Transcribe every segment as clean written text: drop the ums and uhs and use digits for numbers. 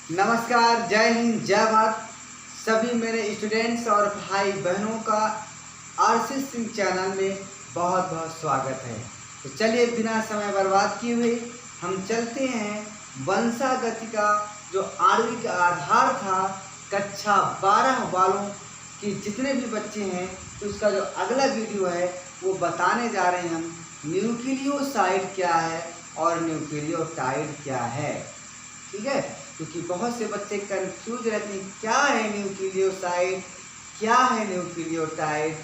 नमस्कार, जय हिंद, जय भारत। सभी मेरे स्टूडेंट्स और भाई बहनों का आशीष सिंह चैनल में बहुत बहुत स्वागत है। तो चलिए बिना समय बर्बाद किए हुए हम चलते हैं वंशागति का जो आणविक का आधार था कक्षा 12 वालों की जितने भी बच्चे हैं, तो उसका जो अगला वीडियो है वो बताने जा रहे हैं हम न्यूक्लियोसाइड क्या है और न्यूक्लियोटाइड क्या है। ठीक है, क्योंकि बहुत से बच्चे कंफ्यूज रहते हैं क्या है न्यूक्लियोसाइड, क्या है न्यूक्लियोटाइड,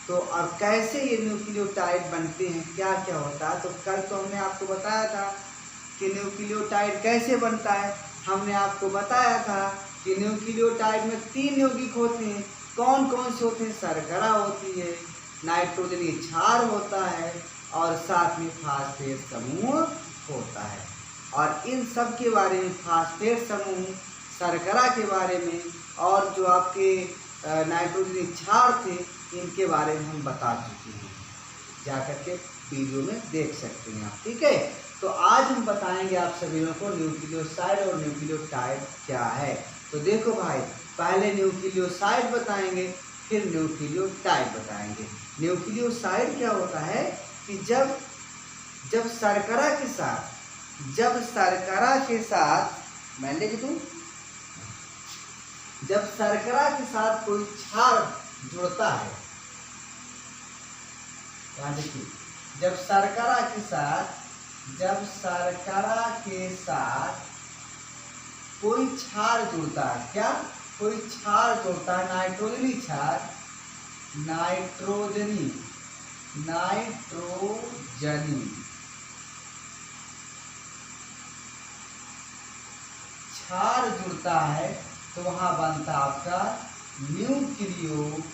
तो और कैसे ये न्यूक्लियोटाइड बनते हैं, क्या क्या होता है। तो कल तो हमने आपको बताया था कि न्यूक्लियोटाइड कैसे बनता है। हमने आपको बताया था कि न्यूक्लियोटाइड में 3 यौगिक होते हैं। कौन कौन से होते हैं? शर्करा होती है, नाइट्रोजनी क्षार होता है और साथ में फास्फेट समूह होता है। और इन सब के बारे में, फास्फेट समूह, शर्करा के बारे में और जो आपके नाइट्रोजनी क्षार थे, इनके बारे में हम बता चुके हैं। जाकर के वीडियो में देख सकते हैं आप। ठीक है, तो आज हम बताएंगे आप सभी लोगों को न्यूक्लियोसाइड और न्यूक्लियोटाइड क्या है। तो देखो भाई, पहले न्यूक्लियोसाइड बताएंगे, फिर न्यूक्लियोटाइड बताएंगे। न्यूक्लियोसाइड क्या होता है कि जब शर्करा के साथ मैं लिख दूं, जब शर्करा के साथ कोई क्षार जुड़ता है, यहाँ देखिए, जब शर्करा के साथ कोई क्षार जुड़ता है, क्या कोई क्षार जुड़ता है, नाइट्रोजनी क्षार, नाइट्रोजनी क्षार जुड़ता है, तो वहां बनता आपका न्यूक्लियोसाइड।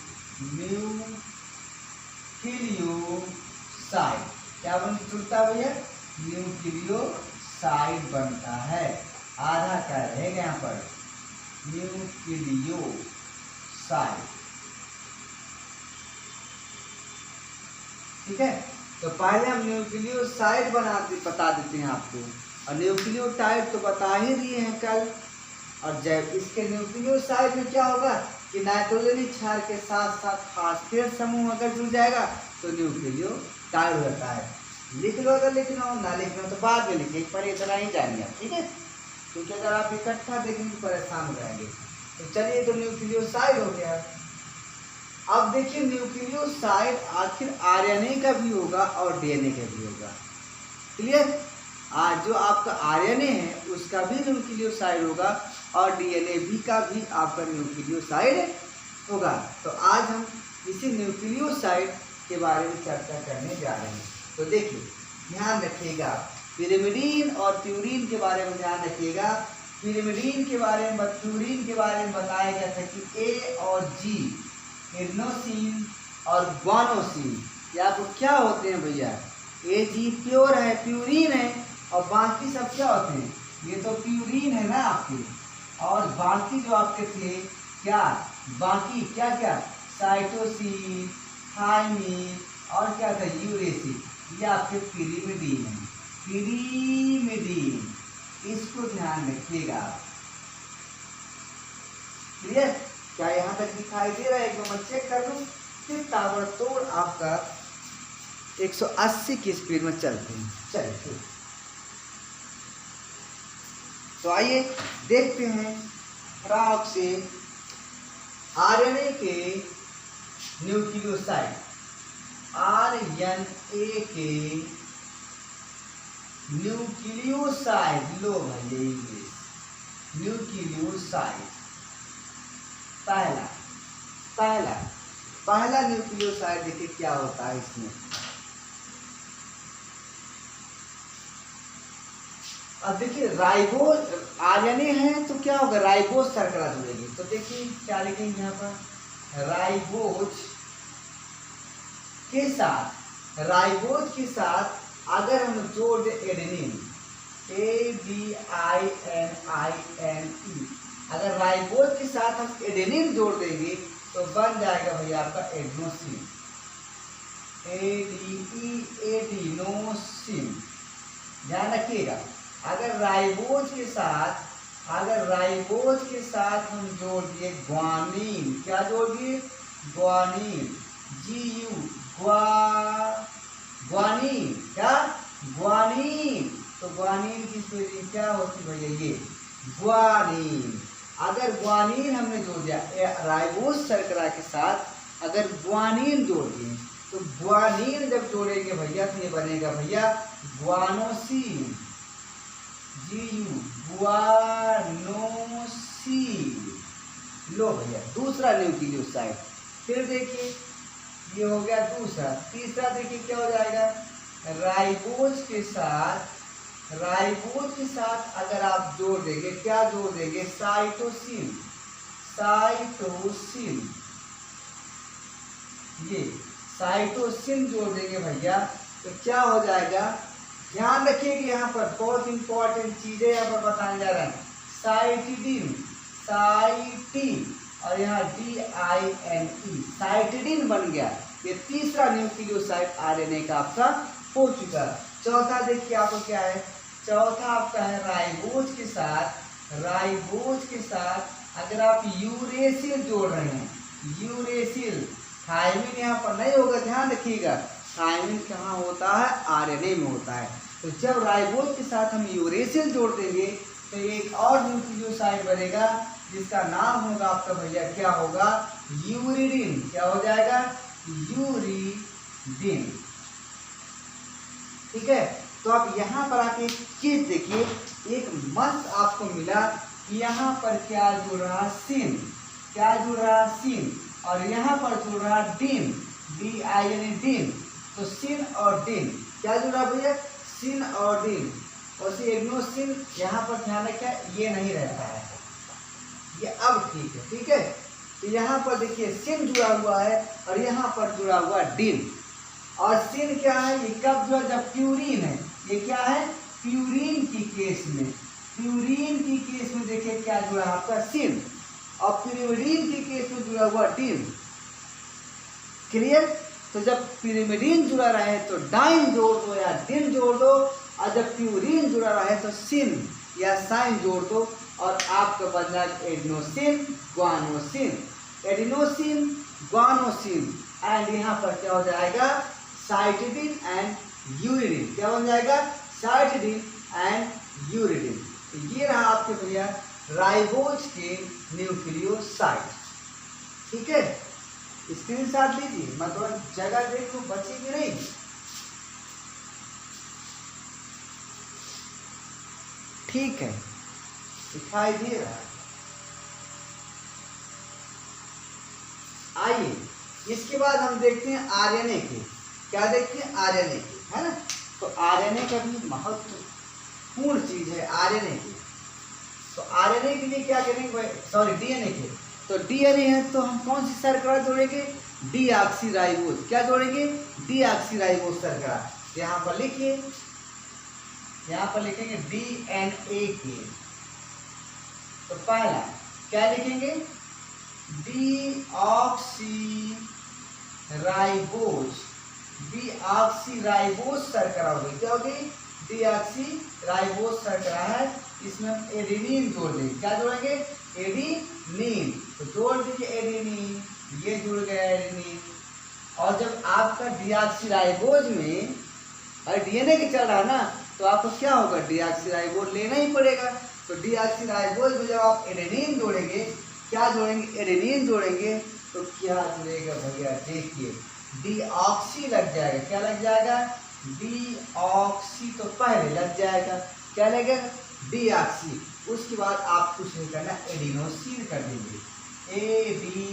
क्या जुड़ता है भैया? न्यूक्लियोसाइड बनता है। आधा क्या रहेगा यहाँ पर? न्यूक्लियोसाइड। ठीक है, तो पहले हम न्यूक्लियोसाइड बता देते हैं आपको, और न्यूक्लियोटाइड तो बता ही दिए हैं कल। और जब इसके न्यूक्लियोसाइड में क्या होगा कि नाइट्रोजनी क्षार के साथ साथ फास्फेट समूह अगर जुड़ जाएगा तो न्यूक्लियोटाइड होता है। लिख लो, अगर लिखना हो, ना लिखना हो तो बाद में लिखिए, पर इतना ही जानिए आप। ठीक है, क्योंकि अगर आप इकट्ठा देखेंगे तो परेशान हो जाएंगे। तो चलिए, तो न्यूक्लियोसाइड हो गया। अब देखिए, न्यूक्लियोसाइड आखिर आरएनए का भी होगा और डीएनए का भी होगा। क्लियर? आज जो आपका आरएनए है उसका भी न्यूक्लियोसाइड होगा और डीएनए भी का भी आपका न्यूक्लियोसाइड होगा। तो आज हम इसी न्यूक्लियोसाइड के बारे में चर्चा करने जा रहे हैं। तो देखिए, ध्यान रखिएगा, पिरिमिडीन और प्यूरीन के बारे में ध्यान रखिएगा। पिरिमिडीन के बारे में, प्यूरीन के बारे में बताया गया था कि ए और जी, एडेनोसिन और ग्वानोसिन, ये आपको क्या होते हैं भैया? ए जी प्योर है, प्यूरीन है, और बाकी सब क्या होते हैं? ये तो प्यूरीन है ना आपके, और बाकी जो आपके थे क्या, बाकी क्या क्या, साइटोसिन, थाइमिन और क्या था, यूरेसिल, ये आपके पिरिमिडीन है। पिरिमिडीन, इसको ध्यान रखिएगा। क्लियर? क्या यहाँ तक दिखाई दे रहा है? एक बार मैं चेक कर लूँ, फिर ताबड़तोड़ आपका 180 की स्पीड में चलते हैं। चलिए, तो आइए देखते हैं फ्रॉक से आरएनए के न्यूक्लियोसाइड, आरएनए के न्यूक्लियोसाइड। लो भैया, इंग्लिश न्यूक्लियोसाइड। पहला न्यूक्लियोसाइड देखिए क्या होता है इसमें। अब देखिए, राइबोज आरएनए है तो क्या होगा? राइबोज शर्करा जुड़ेगी। तो देखिए क्या लिखेंगे यहाँ पर, राइबोज के साथ अगर हम जोड़ दे एडेनिन, ADENINE, अगर राइबोज के साथ हम एडेनिन जोड़ देंगे तो बन जाएगा भैया आपका एडेनोसिन, एडेनोसिन। ध्यान रखिएगा, अगर राइबोज के साथ अगर राइबोज के साथ हम जोड़ दिए ग्वानीन, क्या जोड़ दिए? ग्वानीन, GU, ग्वानीन, क्या? ग्वानीन। तो ग्वानीन की स्पेलिंग क्या होती भैया? ये ग्वानीन। अगर ग्वानीन हमने जोड़ दिया राइबोज शर्करा के साथ, अगर ग्वानीन जोड़ दिए तो ग्वानीन जब जोड़ेंगे भैया तो ये बनेगा भैया ग्वानोसिन, GU, ग्वानोसिन। लो भैया दूसरा न्यूक्लियोसाइड। फिर देखिए ये हो गया दूसरा। तीसरा देखिए क्या हो जाएगा? राइबोज के साथ अगर आप जोड़ देंगे, क्या जोड़ देंगे? साइटोसिन, ये साइटोसिन जोड़ देंगे भैया तो क्या हो जाएगा? ध्यान रखिए कि यहाँ पर बहुत इंपॉर्टेंट चीजें यहाँ पर बताने जा रहे हैं। साइटिडीन, और यहाँ DINE, साइटिडीन बन गया। ये तीसरा न्यूक्लियोसाइड RNA का आपका हो चुका। चौथा देखिए आपको क्या है? चौथा आपका है राइबोज के साथ अगर आप यूरेसिल जोड़ रहे हैं, यूरेसिल, थायमिन यहाँ पर नहीं होगा, ध्यान रखिएगा। थायमिन कहाँ होता है? RNA में होता है। तो जब राइबोज के साथ हम यूरेसिल जोड़ देंगे तो एक और न्यूक्लियोसाइड बनेगा जिसका नाम होगा आपका भैया क्या होगा? यूरिडीन। क्या हो जाएगा? यूरिडीन। ठीक है। तो आप यहाँ पर आके एक चीज देखिए, एक मस्त आपको मिला कि यहाँ पर क्या जुड़ रहा? सिन, क्या जुड़ रहा? सिन। और यहाँ पर जुड़ रहा डीन, DIN, डीन। तो सिन और डीन क्या जुड़ रहा भैया? सिन और डीन। और एग्नोसिन यहाँ पर ध्यान रखिए ये नहीं रहता है, ये अब ठीक है। ठीक है। तो यहाँ पर देखिए सिन जुड़ा हुआ है और यहाँ पर जुड़ा हुआ डीन। और सिन क्या है? ये कब जुड़ा? जब प्यूरिन है। ये क्या है? प्यूरिन की केस में, देखिए क्या जुड़ा आपका? सिन। और पिरिमिडीन की केस में जुड़ा हुआ डीन। क्लियर? तो जब पिरिमिडीन जुड़ा रहे तो डाइन जोड़ दो या डिन जोड़ दो, और जब प्यूरिन जुड़ा रहे तो सिन या साइन जोड़ दो, और आपका बन जाएगा एडिनोसिन, ग्वानोसिन। एंड यहाँ पर क्या हो जाएगा? Cytidine and uridine. क्या बन जाएगा? Cytidine and uridine. तो ये रहा आपके भैया राइबोज के न्यूक्लियोसाइड। ठीक है। स्क्रीनशॉट लीजिए, मैं थोड़ा जगह देख लूं बची कि नहीं। ठीक है, दिखाई दे रहा है। आइए इसके बाद हम देखते हैं RNA के। क्या देखते हैं? RNA के, है ना। तो RNA का भी महत्वपूर्ण चीज है RNA की। तो RNA के लिए क्या करेंगे? सॉरी DNA के। तो DNA है तो हम कौन सी शर्करा जोड़ेंगे? डीऑक्सीराइबोज। क्या जोड़ेंगे? डीऑक्सीराइबोज शर्करा। यहाँ पर लिखिए, यहाँ पर लिखेंगे DNA के। तो पहला क्या लिखेंगे? डीऑक्सीराइबोज शर्करा होगी। क्या होगी? डीऑक्सीराइबोज शर्करा है। इसमें हम एडेनिन जोड़ देंगे। क्या जोड़ेंगे? एडेनिन। तो जोड़ दीजिए एडेनिन, ये जुड़ गया एडेनिन। और जब आपका डीऑक्सीराइबोज में और DNA के चल रहा है ना, तो आपको क्या होगा? डीऑक्सीराइबोज लेना ही पड़ेगा। तो डीऑक्सीराइबोज में जब आप एडेनिन जोड़ेंगे, क्या जोड़ेंगे? एडेनिन जोड़ेंगे तो क्या जुड़ेगा भैया? देखिए डीऑक्सी लग जाएगा। क्या लग जाएगा? डीऑक्सी तो पहले लग जाएगा। क्या लगेगा? डीऑक्सी। उसके बाद आप कुछ नहीं करना, एडिनोसिन कर देंगे। ADNOSINE।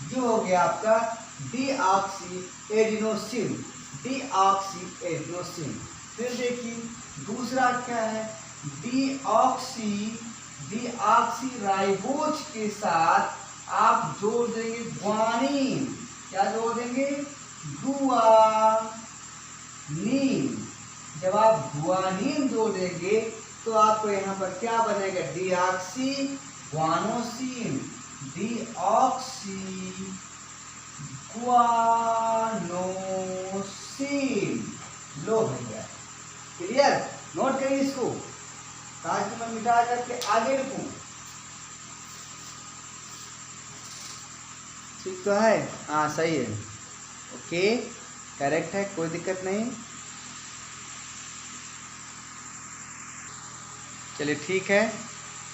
जो हो गया आपका डीऑक्सी एडिनोसिन। फिर देखिए दूसरा क्या है? डीऑक्सीराइबोज के साथ आप जोड़ देंगे ग्वानीन। क्या जोड़ देंगे? गुआनीन। जब आप गुआनीन जोड़ देंगे तो आपको यहाँ पर क्या बनेगा? Deoxy guanosine, डीऑक्सीग्वानोसिन। लो भैया, क्लियर? नोट मिटा करके आगे लिखूं, ठीक तो है? हाँ सही है, ओके करेक्ट है, कोई दिक्कत नहीं। चलिए ठीक है,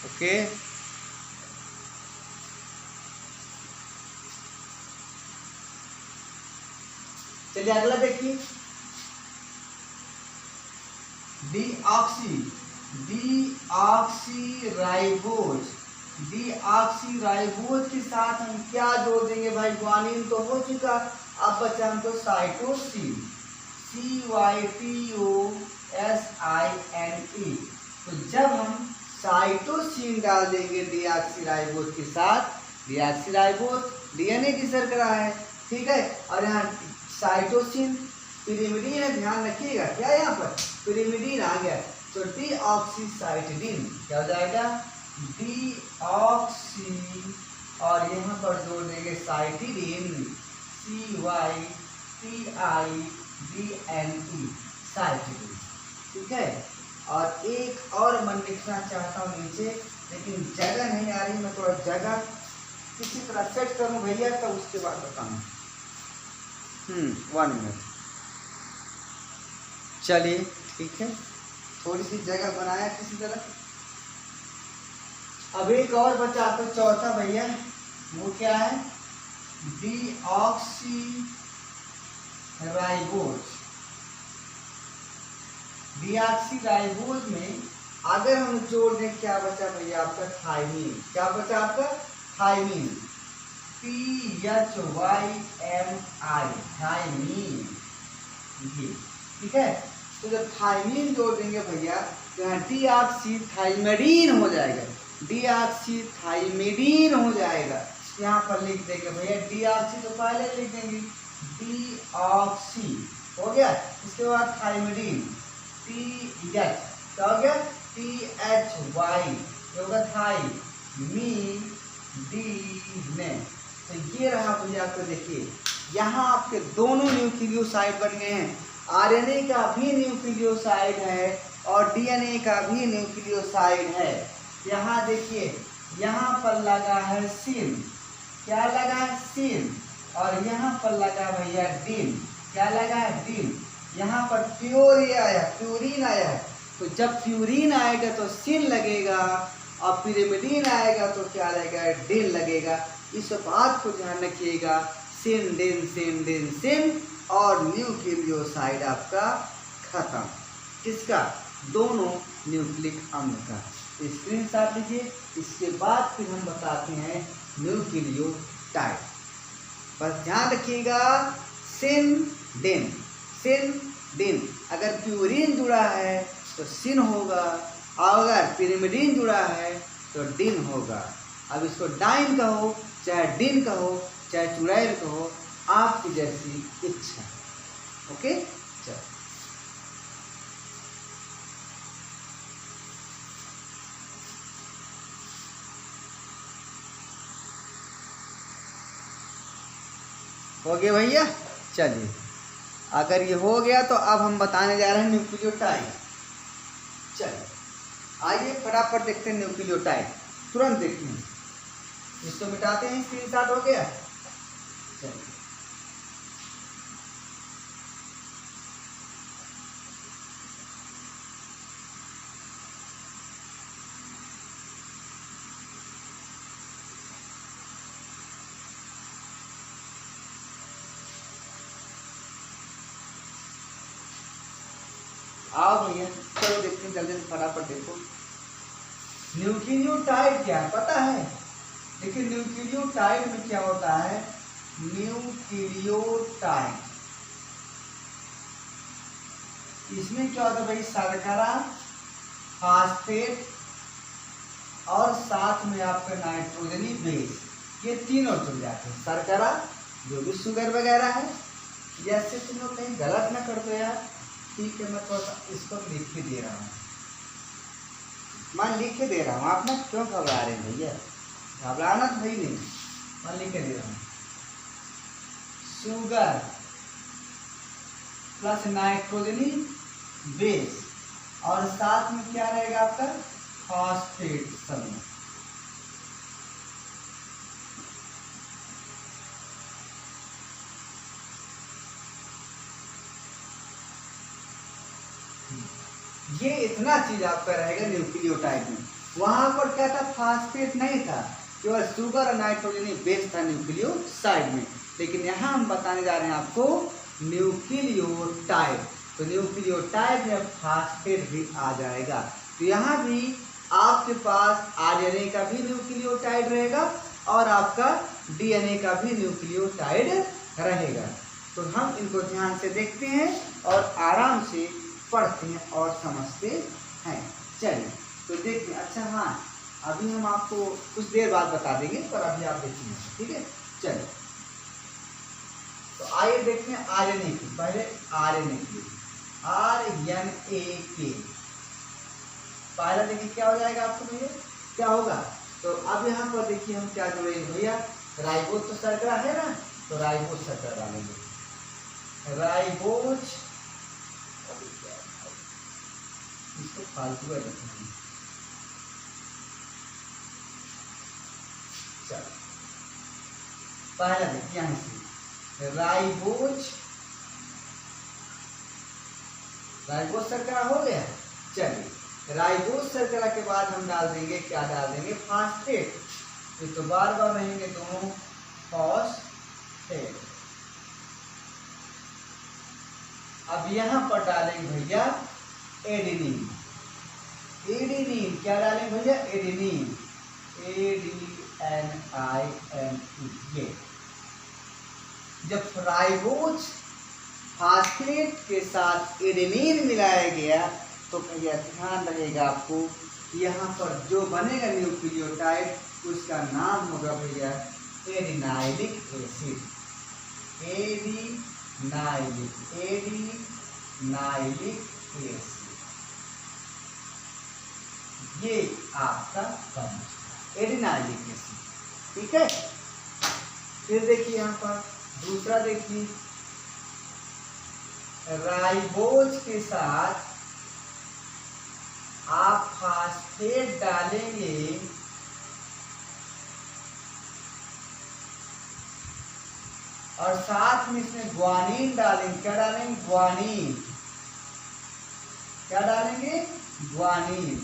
ओके। चलिए अगला देखिए, डीऑक्सीराइबोज। डीऑक्सीराइबोज के साथ हम क्या जोड़ देंगे भाई? ग्वानिन तो हो चुका, अब बचा हमको साइटोसिन, CYTOSINE। तो जब हम साइटोसिन डाल देंगे डीऑक्सीराइबोज के साथ, डीऑक्सीराइबोज डीएनए की शर्करा है, ठीक है, और यहाँ साइटोसिन पिरिमिडीन है, ध्यान रखिएगा, क्या यहाँ पर पिरिमिडीन आ गया, तो डीऑक्सीसाइटिडीन क्या हो जाएगा? डीऑक्सी, और यहाँ पर जोड़ देंगे साइटिडीन, CYTIDNE, साइटिडीन, ठीक है। और एक और मैं लिखना चाहता हूँ नीचे, लेकिन जगह नहीं आ रही, मैं थोड़ा जगह किसी तरह सेट करूँ भैया, तब उसके बाद बताऊँ। 1 मिनट, चलिए ठीक है, थोड़ी सी जगह बनाया किसी तरह। अब एक और बचा तो चौथा भैया, वो क्या है? डीऑक्सीराइबोज। डीऑक्सीराइबोज में अगर हम जोड़ दें, क्या बचा भैया आपका? थाइमीन। क्या बचा आपका? थाइमीन, THYMI, थाइमीन, ठीक है। तो जब थाइमीन जोड़ देंगे भैया, तो यहाँ डीऑक्सीथाइमिडीन हो जाएगा, डीऑक्सीथाइमिडीन हो जाएगा। यहाँ पर लिख देंगे भैया डीऑक्सी, तो पहले लिख देंगे डीऑक्सी, हो गया। इसके बाद थाइमिडीन, TH, क्या हो गया? THY, होगा थाइमीडीन। तो ये रहा भैया, आपको देखिए यहाँ आपके दोनों न्यूक्लियोसाइड बन गए हैं, आरएनए का भी न्यूक्लियोसाइड है और डीएनए का भी न्यूक्लियोसाइड है। यहाँ देखिए, यहाँ पर लगा है सिन, क्या लगा है? सिन, और यहाँ पर लगा भैया डिन, क्या लगा है? डिन। यहाँ पर प्यूरिन आया है, तो जब प्यूरिन आएगा तो सिन लगेगा, और पिरिमिडीन आएगा तो क्या लगेगा? डिन लगेगा। इस बात को ध्यान रखिएगा, सिन डिन सिन डिन सिन, और न्यूक्लियोसाइड आपका खत्म, किसका? दोनों न्यूक्लिक अम्ल का। स्क्रीनशॉट लीजिए। इसके बाद फिर हम बताते हैं न्यूक्लियोटाइड, बस ध्यान रखिएगा, सिन डिन, सिन डिन। अगर प्यूरिन जुड़ा है तो सिन होगा, और अगर पिरिमिडीन जुड़ा है तो डिन होगा। अब इसको डाइन कहो, चाहे डिन कहो, चाहे चुड़ैल कहो, आपकी जैसी इच्छा, ओके। चलो हो गया भैया। चलिए अगर ये हो गया तो अब हम बताने जा रहे हैं न्यूक्लियोटाइड। चलिए आइए फटाफट देखते हैं न्यूक्लियोटाइड, तुरंत देखते हैं, इसको मिटाते हैं। स्क्रीनशॉट हो गया। चलिए आओ भैया, चलो देखते हैं जल्दी से, फटाफट देखो। न्यूक्लियोटाइड क्या है पता है? देखिए न्यूक्लियोटाइड में क्या होता है, न्यूक्लियोटाइड इसमें क्या होता है भाई, शर्करा, फास्फेट और साथ में आपका नाइट्रोजनी बेस, ये तीनों जुड़ जाते हैं। शर्करा जो भी शुगर वगैरह है, जैसे तुम लोग कहीं गलत ना कर दो यार, ठीक है। मैं थोड़ा सा इसको लिख के दे रहा हूँ, मैं लिख के दे रहा हूँ, आप ना क्यों घबरा रहे हैं भैया, घबराना तो भाई नहीं, मैं लिख के दे रहा हूँ। शुगर प्लस नाइट्रोजनी बेस, और साथ में क्या रहेगा आपका फॉस्फेट समूह। ये इतना चीज आपका रहेगा न्यूक्लियोटाइड में। वहां पर क्या था, फास्फेट नहीं था, केवल शुगर और नाइट्रोजन ही बेस था न्यूक्लियोसाइड में। लेकिन यहाँ हम बताने जा रहे हैं आपको न्यूक्लियोटाइड। तो न्यूक्लियोटाइड में फास्फेट भी आ जाएगा। तो यहाँ भी आपके पास आरएनए का भी न्यूक्लियोटाइड रहेगा और आपका डीएनए का भी न्यूक्लियोटाइड रहेगा। तो हम इनको ध्यान से देखते हैं और आराम से पढ़ते हैं और समझते हैं। चलिए तो देखते हैं। अच्छा हाँ, अभी हम आपको कुछ देर बाद बता देंगे, पर अभी आप देखेंगे, ठीक है। चलिए तो आइए देखते हैं आरएनए की। पहले आरएनए की, RNA पहला देखिए क्या हो जाएगा आपको भैया, क्या होगा। तो अब यहाँ पर देखिए हम क्या जोड़ेंगे भैया, राइबोज तो शर्करा है ना, तो राइबोज शर्करा डालेंगे। राइबोज इसको फालतू है देखिए। चलो पहला देखिए यहाँ से राइबोज शर्करा हो गया। चलिए राइबोज शर्करा के बाद हम डाल देंगे, क्या डाल देंगे, फास्फेट। तो बार बार रहेंगे दोनों फास्फेट। अब यहाँ पर डालेंगे भैया एडेनिन। एडेनिन क्या डालेंगे भैया, एडेनिन, ADNINE। ये जब राइबोज फास्फेट के साथ एडेनिन मिलाया गया तो भैया ध्यान रहेगा आपको, यहाँ पर जो बनेगा न्यूक्लियोटाइड उसका नाम होगा भैया एडिनाइलिक एसिड। एडिनाइलिक एसिड, ये आपका बन एडिनाइलिक एसिड, ठीक है। फिर देखिए यहाँ पर दूसरा देखिए, राइबोज के साथ आप फास्फेट डालेंगे और साथ में इसमें ग्वानिन डालेंगे। क्या डालेंगे, ग्वानिन। क्या डालेंगे, ग्वानिन।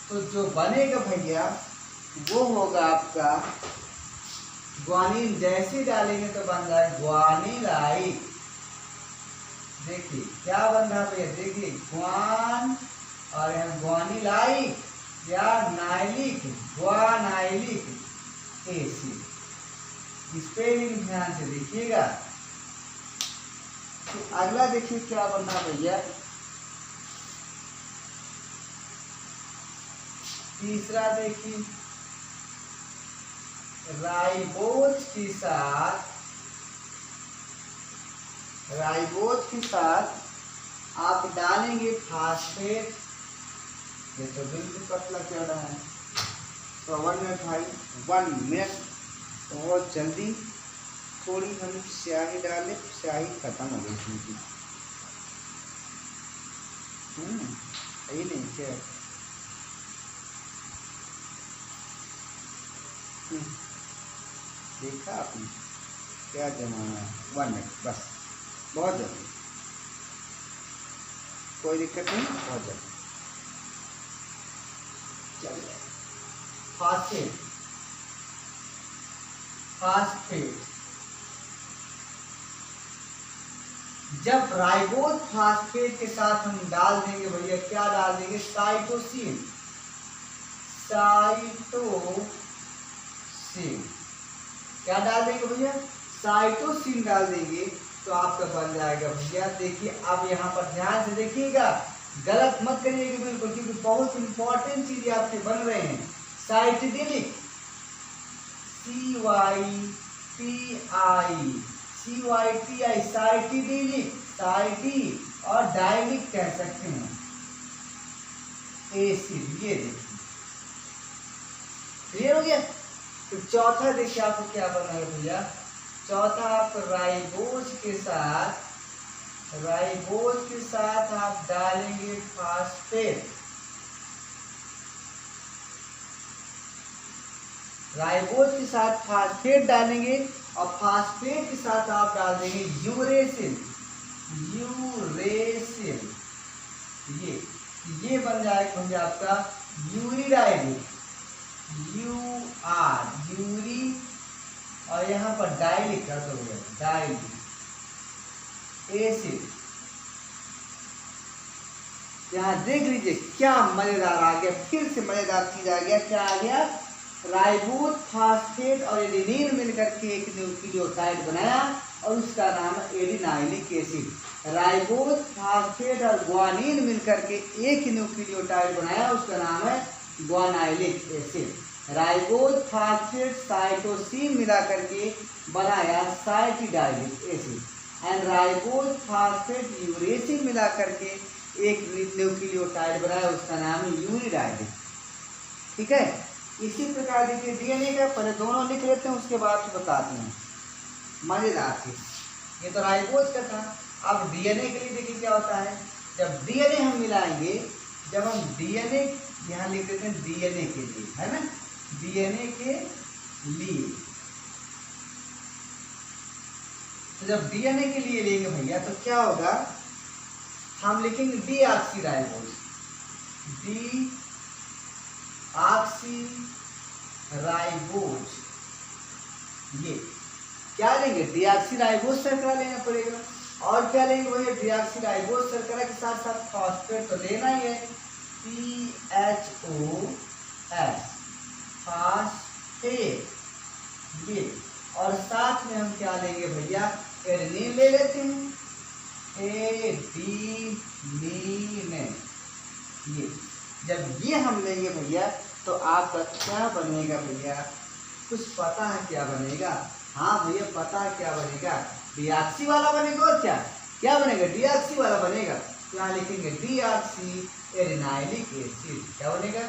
तो जो बनेगा भैया वो होगा आपका ग्वानिन। जैसे डालेंगे तो बन रहा है ग्वानिलाइक। देखिए क्या बन रहा है भैया, देखिए ग्वान और यहाँ ग्वानिलाइक या नाइलिक, ग्वानाइलिक एसिड। स्पेलिंग ध्यान से देखिएगा। तो अगला देखिए क्या बन रहा भैया, तीसरा देखिए, राइबोज के साथ आप डालेंगे फास्फेट। ये तो बिल्कुल पतला चल रहा है। तो 1 मिनट भाई, 1 मिनट, बहुत जल्दी। थोड़ी हम स्याही डालें, स्याही खत्म हो गई इसमें। यही नहीं क्या, देखा आपने क्या जमाना है। 1 मिनट बस, बहुत जल्दी, कोई दिक्कत नहीं, बहुत जल्दी। चलिए फास्फेट जब राइबोज फास्फेट के साथ हम डाल देंगे भैया, क्या डाल देंगे, साइटोसिन। क्या डाल देंगे भैया, साइटोसिन डाल देंगे तो आपका बन जाएगा भैया। देखिए अब यहाँ पर ध्यान से देखिएगा, गलत मत करिएगा बिल्कुल, क्योंकि बहुत इंपॉर्टेंट चीजें आपके बन रहे हैं। साइटिडिलिक, CYTI, साइटिडिलिक, साइटी और डाइलिक कह सकते हैं एसिड। ये देखिए क्लियर हो गया। तो चौथा देखिए आपको क्या बना है भैया, चौथा आप राइबोज के साथ राइबोज के साथ आप डालेंगे फास्फेट, राइबोज के साथ फास्फेट डालेंगे और फास्फेट के साथ आप डाल देंगे यूरेसिल, यूरेसिल। ये बन जाएगा भैया आपका यूरिडाइलिक, यूरी, और यहाँ पर डाइलिक कर दोगे, डाइलिक एसिड। यहाँ देख लीजिए क्या मजेदार आ गया, फिर से मजेदार चीज आ गया। क्या आ गया? राइबोज फास्फेट और एडेनिन मिलकर के एक न्यूक्लियोटाइड बनाया और उसका नाम है एडिनाइलिक एसिड। राइबोज फास्फेट और ग्वानिन मिलकर के एक न्यूक्लियोटाइड बनाया, उसका नाम है ग्वानाइलिक एसिड। राइबोज फास्फेट साइटोसिन मिला करके बनाया cytidylic acid and ribose phosphate uracil मिला करके एक न्यूक्लियोटाइड बनाया, उसका नाम है यूरिडाइलिक। ठीक है, इसी प्रकार देखिए डीएनए का पहले दोनों लिख लेते हैं, उसके बाद बताते हैं। मजेदार चीज ये तो राइबोज का था। अब डीएनए के लिए देखिए क्या होता है। जब डीएनए हम मिलाएंगे, जब हम डीएनए यहाँ लिख देते हैं डीएनए के लिए, है ना, डीएनए के लिए, तो जब डीएनए के लिए लेंगे भैया तो क्या होगा, हम लिखेंगे डीऑक्सीराइबोज, डीऑक्सीराइबोज। ये क्या लेंगे, डीऑक्सीराइबोज शर्करा लेना पड़ेगा। और क्या लेंगे भैया, डीऑक्सीराइबोज शर्करा के साथ साथ फॉस्फेट तो लेना ही है, PHOS, फास्फेट। ये और साथ में हम क्या लेंगे भैया, एडेनिन ले लेते हैं, एडेनिन। ये जब ये हम लेंगे भैया तो आपका क्या बनेगा भैया, कुछ पता है क्या बनेगा? हाँ भैया पता है क्या बनेगा, डीऑक्सी वाला बनेगा। और क्या क्या बनेगा, डीऑक्सी वाला बनेगा। तो यहाँ लिखेंगे डीऑक्सी एडिनाइलिक एसिड। क्या बनेगा,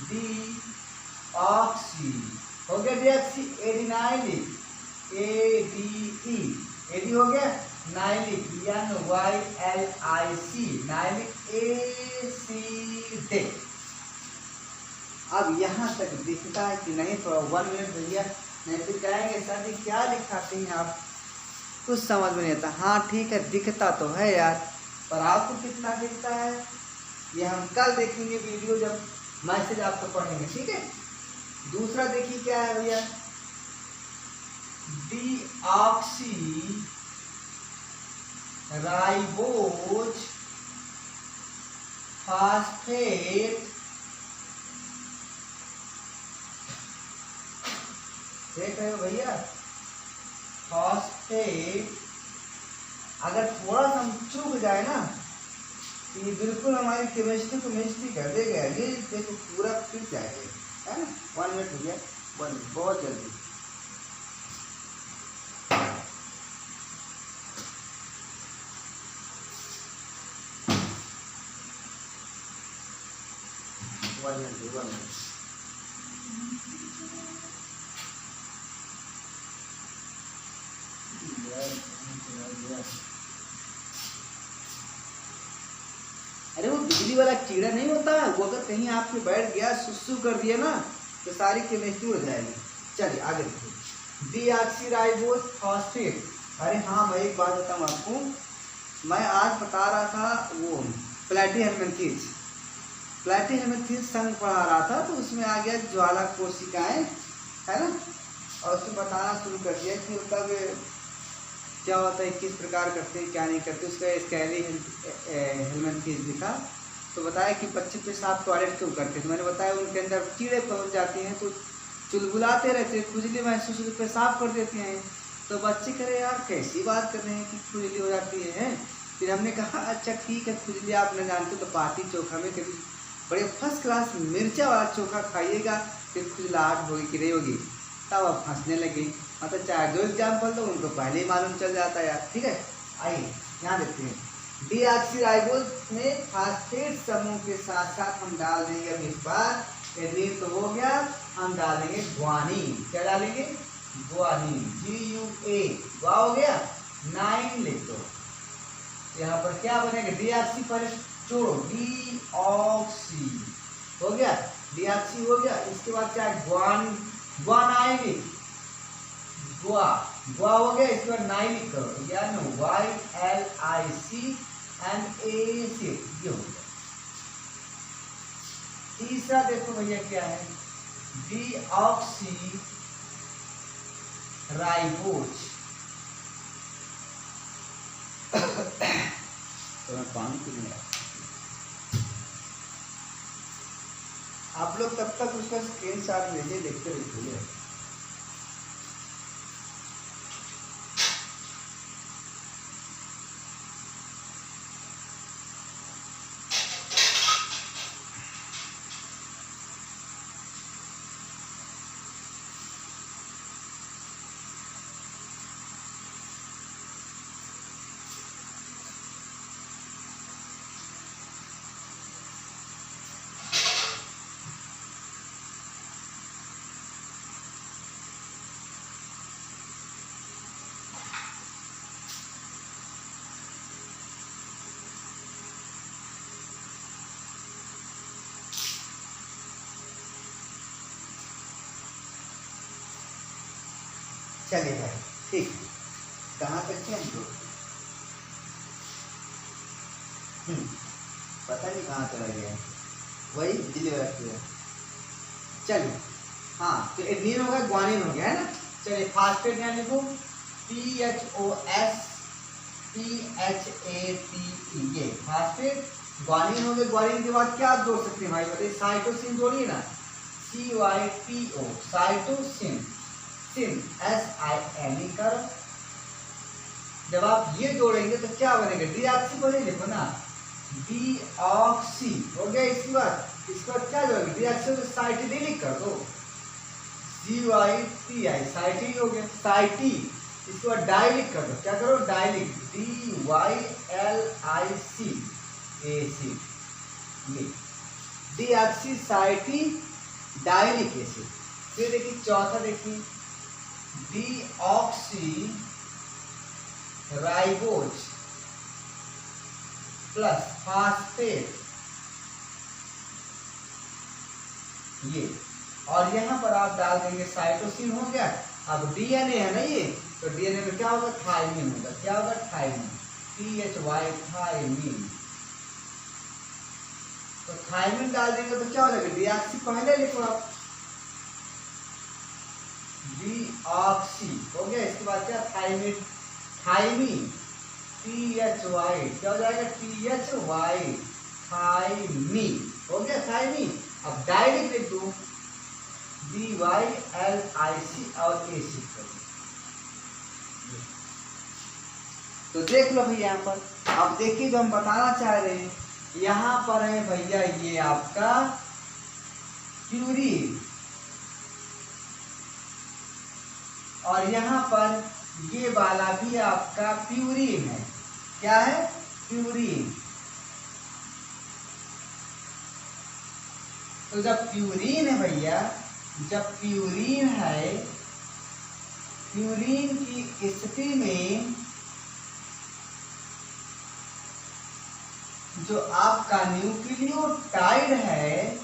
डीऑक्सी, हो गया डीऑक्सी एडिनाइलिक, ADE, एडी हो गया, नाइलिक NYLIC, नाइलिक एसिड। अब यहाँ तक दिखता है कि नहीं, थोड़ा 1 मिनट भैया, नहीं तो कहेंगे सर जी क्या लिखाते हैं आप, कुछ समझ में नहीं आता। हाँ ठीक है, दिखता तो है यार, पर आपको कितना दिखता है ये हम कल देखेंगे वीडियो, जब मैसेज आपको पढ़ेंगे। ठीक है, दूसरा देखिए क्या है भैया, डीऑक्सीराइबोज फास्फेट, देख रहे हो भैया, फास्फेट। अगर थोड़ा सा हम चूक जाए ना, ये बिल्कुल हमारी केमिस्ट्री को मिस्ट्री कर देगा। ये देखो पूरा फिट जाएगा, है ना। 1 मिनट हो गया, 1 मिनट, बहुत जल्दी। अरे वो बिजली वाला कीड़ा नहीं होता, वो अगर कहीं आपके बैठ गया, सुसु कर दिया ना, तो सारी केमिस्ट्री हो जाएगी। चलिए आगे देखिए, डीऑक्सीराइबोज फास्फेट। अरे हाँ, मैं एक बात बताऊँ आपको, मैं आज बता रहा था वो प्लैटीहेल्मिन्थेस संघ पढ़ा रहा था, तो उसमें आ गया ज्वाला कोशिकाएं, है ना, और उसमें बताना शुरू कर दिया कि मतलब क्या होता है, किस प्रकार करते हैं, क्या नहीं करते। उसका स्कैलीहेल्मिन्थेस लिखा, तो बताया कि बच्चे पेशाब टॉयलेट क्यों करते हैं। तो मैंने बताया उनके अंदर कीड़े पहुंच जाते हैं, तो चुलबुलाते रहते हैं, खुजली महसूस होती, पेशाब कर देते हैं। तो बच्चे कह यार कैसी बात कर रहे हैं कि खुजली हो जाती है। फिर हमने कहा अच्छा ठीक है, खुजली आप न जानते तो बाटी चोखा में कभी बड़े फर्स्ट क्लास मिर्चा वाला चोखा खाइएगा, फिर खुजलाहट होगी कि नहीं होगी। तब आप हंसने लगे। मतलब चाहे जो एग्जाम्पल दो, उनको पहले ही मालूम चल जाता है यार। ठीक है, आइए यहाँ देखते हैं, डीऑक्सीराइबोज में फास्फेट समूह के साथ साथ हम डाल देंगे अब इस बार, एडेनिन तो हो गया, हम डालेंगे ग्वानिन। क्या डालेंगे, ग्वानिन, GUA, वा हो गया, 9 लिख दो, यहाँ पर क्या बनेगा, डीऑक्सी पर जोड़ो, डीऑक्सी हो गया, डीऑक्सी हो गया। इसके बाद क्या है, ग्वानाइलिक, गुआ हो गया। इसके बाद नाइलिक करो, यानी YLICNAC, ये हो गया। तीसरा देखो भैया क्या है, डीऑक्सी राइबोज। तो मैं पानी पी लूंगा, आप लोग तब तक उसका स्क्रीनशॉट लीजिए, देखते रहिए। चलिए भाई, ठीक है, कहाँ तक थे हम लोग, पता नहीं कहाँ चला गया, वही डिलीवर किया। चलिए, हाँ, तो एडनिन हो गया, ग्वानिन हो गया, है ना। चलिए फास्फेट यहाँ लिखो, PHOSPHATE, ये फास्फेट। ग्वानिन हो गया, ग्वानिन के बाद क्या आप जोड़ सकते हैं भाई, बताइए, साइटोसिन जोड़िए ना, CYTO, साइटोसिन, सिन SINE करो। जब आप ये जोड़ेंगे तो क्या बनेगा, डीऑक्सी को नहीं लिखो ना, डीऑक्सी हो गया। इसके बाद क्या जोड़ेंगे, डीऑक्सी को साइटिलिक कर दो, CYTI, साइटी हो गया, साइटी। इसके बाद डाइलिक कर दो, क्या करो, डाइलिक, DYLIC, एसिड, ये डीऑक्सी साइटी डाइलिक एसिड। फिर देखिए चौथा, देखिए डीऑक्सी राइबोज प्लस फास्फेट, ये, और यहां पर आप डाल देंगे साइटोसिन हो गया। अब डीएनए है ना ये, तो डीएनए में क्या होगा, थायमिन होगा, क्या होगा, थायमिन, THY, थायमिन। तो थायमिन डाल देंगे तो क्या हो जाएगा, डीऑक्सी पहले लिखो आप, डीऑक्सी हो गया। इसके बाद क्या, थायमिन, थायमीन, THY, क्या हो जाएगा, THY, थायमीन हो गया, थायमीन। अब डाइलिक लिख दो, DYLIC और एसिड कर दो। तो देख लो भैया यहाँ पर, अब देखिए जो हम बताना चाह रहे हैं, यहाँ पर है भैया ये आपका प्यूरिन, और यहाँ पर ये वाला भी आपका प्यूरिन है। क्या है, प्यूरिन। तो जब प्यूरिन है भैया, जब प्यूरिन है, प्यूरिन की स्थिति में जो आपका न्यूक्लियोटाइड है,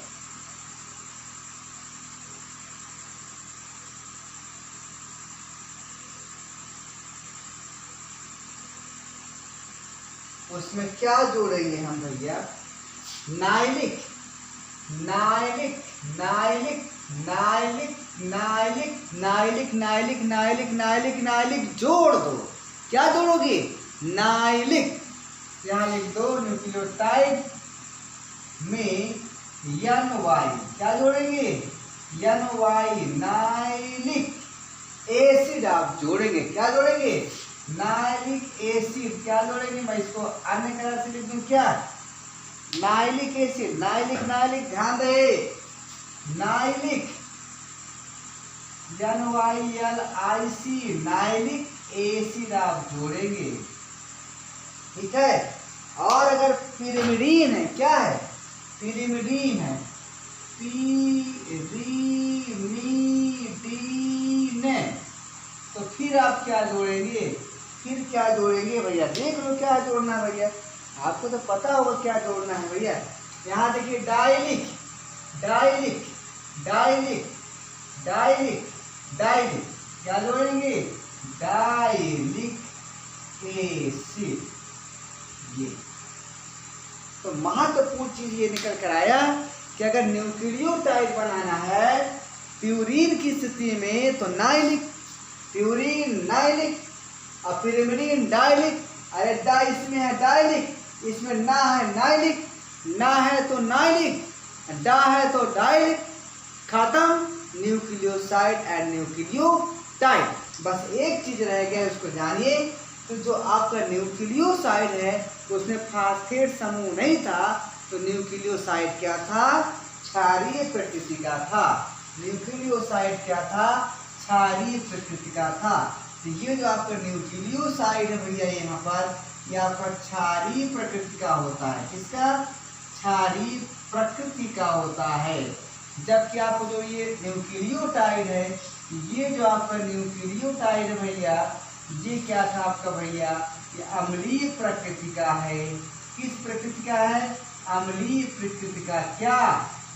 उसमें क्या जोड़ेंगे हम भैया, नाइलिक, नाइलिक, नाइलिक, नाइलिक, नाइलिक, नाइलिक, नाइलिक, नाइलिक, नाइलिक, नाइलिक जोड़ दो। क्या जोड़ोगे, नाइलिक, यहाँ लिख दो, न्यूक्लियोटाइड में NY, क्या जोड़ेंगे, NY, नाइलिक एसिड आप जोड़ेंगे, क्या जोड़ेंगे, नाइलिक एसिड, क्या जोड़ेंगे, मैं इसको अन्य कलर से लिख दूं, क्या, नाइलिक एसिड, नाइलिक, नाइलिक, ध्यान रहे, नाइलिक, NYLIC, नाइलिक एसिड आप जोड़ेंगे, ठीक है। और अगर पिरिमिडीन है, क्या है, पिरिमिडीन है, पिरिमिडीन, तो फिर आप क्या जोड़ेंगे, फिर क्या जोड़ेंगे भैया, देख लो क्या जोड़ना है भैया, आपको तो पता होगा क्या जोड़ना है भैया। यहाँ देखिए डाइलिक डाइलिक डाइलिक डाइलिक डाइलिक, क्या जोड़ेंगे, डाइलिक एसिड। ये तो महत्वपूर्ण चीज ये निकल कर आया कि अगर न्यूक्लियोटाइड बनाना है प्यूरीन की स्थिति में तो नाइलिक, प्यूरीन नाइलिक और पिरिमिडीन डाइलिक। अरे डा इसमें है डाइलिक, इसमें ना है नाइलिक, ना है तो नाइलिक, डा है तो डाइलिक, खत्म, न्यूक्लियोसाइड एंड न्यूक्लियोटाइड। बस एक चीज रह गया, उसको जानिए। तो जो आपका न्यूक्लियोसाइड है उसमें फास्फेट समूह नहीं था, तो न्यूक्लियोसाइड क्या था, क्षारीय प्रकृति का था। न्यूक्लियोसाइड क्या था, क्षारीय प्रकृति का था। तो ये जो आपका न्यूक्लियोसाइड है भैया यहाँ पर, ये आपका क्षारीय प्रकृति का होता है। किसका, क्षारीय प्रकृति का होता है। जबकि आपको जो ये न्यूक्लियोटाइड है, ये जो आपका न्यूक्लियोटाइड है भैया, ये क्या था आपका भैया, ये अम्लीय प्रकृति का है। किस प्रकृति का है, अम्लीय प्रकृति का। क्या,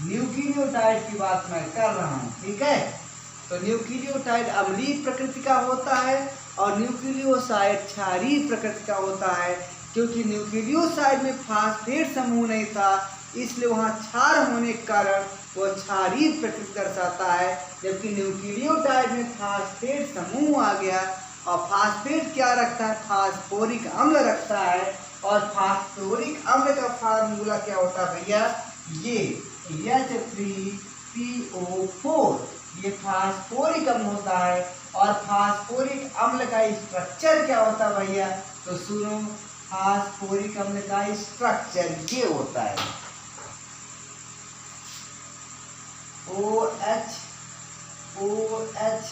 न्यूक्लियोटाइड की बात मैं कर रहा हूँ, ठीक है। तो न्यूक्लियोटाइड अम्लीय प्रकृति का होता है और न्यूक्लियोसाइड क्षारीय प्रकृति का होता है। क्योंकि न्यूक्लियोसाइड में फास्फेट समूह नहीं था, इसलिए वहाँ क्षार होने के कारण वो क्षारीय प्रकृति दर्शाता है। जबकि न्यूक्लियोटाइड में फास्फेट समूह आ गया, और फास्फेट क्या रखता है, फास्फोरिक अम्ल रखता है। और फास्फोरिक अम्ल का फार्मूला क्या होता है भैया, ये H3PO4, ये फास्फोरिक अम्ल होता है। और फास्फोरिक अम्ल का स्ट्रक्चर क्या होता है भैया, तो सुनो, फास्फोरिक अम्ल का स्ट्रक्चर ये होता है OH OH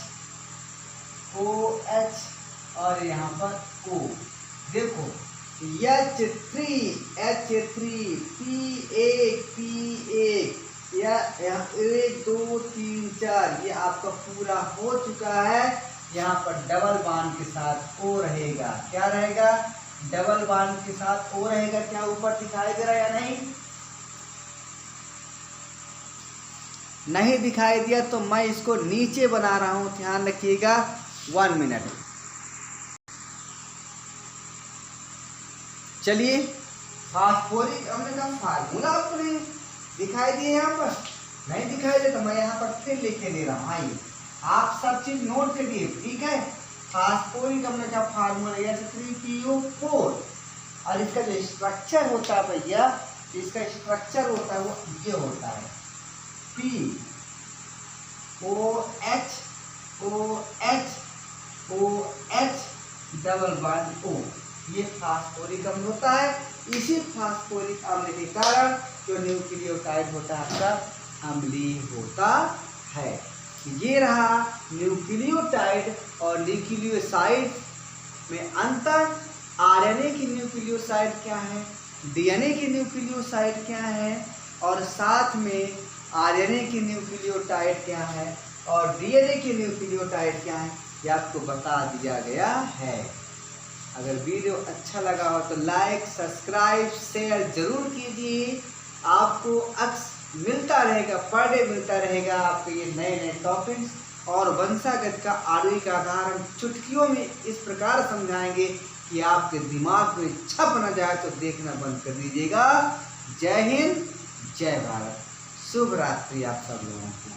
OH और यहाँ पर O। देखो H3P1 या 1 2 3 4 ये आपका पूरा हो चुका है। यहाँ पर डबल बांड के साथ O रहेगा। क्या रहेगा, डबल बांड के साथ O रहेगा। क्या ऊपर दिखाई दे रहा है या नहीं, नहीं दिखाई दिया तो मैं इसको नीचे बना रहा हूँ, ध्यान रखिएगा। 1 मिनट। चलिए, फास्फोरिक अम्ल का फार्मूला आपको नहीं दिखाई दिए, यहाँ पर नहीं दिखाई दे तो मैं यहाँ पर फिर लिख के दे रहा हूँ। आइए आप सब चीज नोट करिए, ठीक है। फास्फोरिक अम्ल का फार्मूला H3PO4 और इसका जो स्ट्रक्चर होता है भैया, इसका स्ट्रक्चर होता है वो ये होता है POH OH OH double bond O। ये फास्फोरिक अम्ल होता है। इसी फास्फोरिक अम्ल के कारण जो न्यूक्लियोटाइड होता है सब अम्लीय होता है। ये रहा न्यूक्लियोटाइड और न्यूक्लियोसाइड में अंतर। आरएनए की न्यूक्लियोसाइड क्या है, डीएनए की न्यूक्लियोसाइड क्या है, और साथ में आरएनए की न्यूक्लियोटाइड क्या है और डीएनए की न्यूक्लियोटाइड क्या है, ये आपको बता दिया गया है। अगर वीडियो अच्छा लगा हो तो लाइक सब्सक्राइब शेयर जरूर कीजिए। आपको मिलता रहेगा, पर डे मिलता रहेगा आपको ये नए नए टॉपिक्स। और वंशागत का आणविक आधार हम चुटकियों में इस प्रकार समझाएंगे कि आपके दिमाग में छप न जाए तो देखना बंद कर दीजिएगा। जय हिंद, जय भारत, शुभ रात्रि आप सब लोगों को।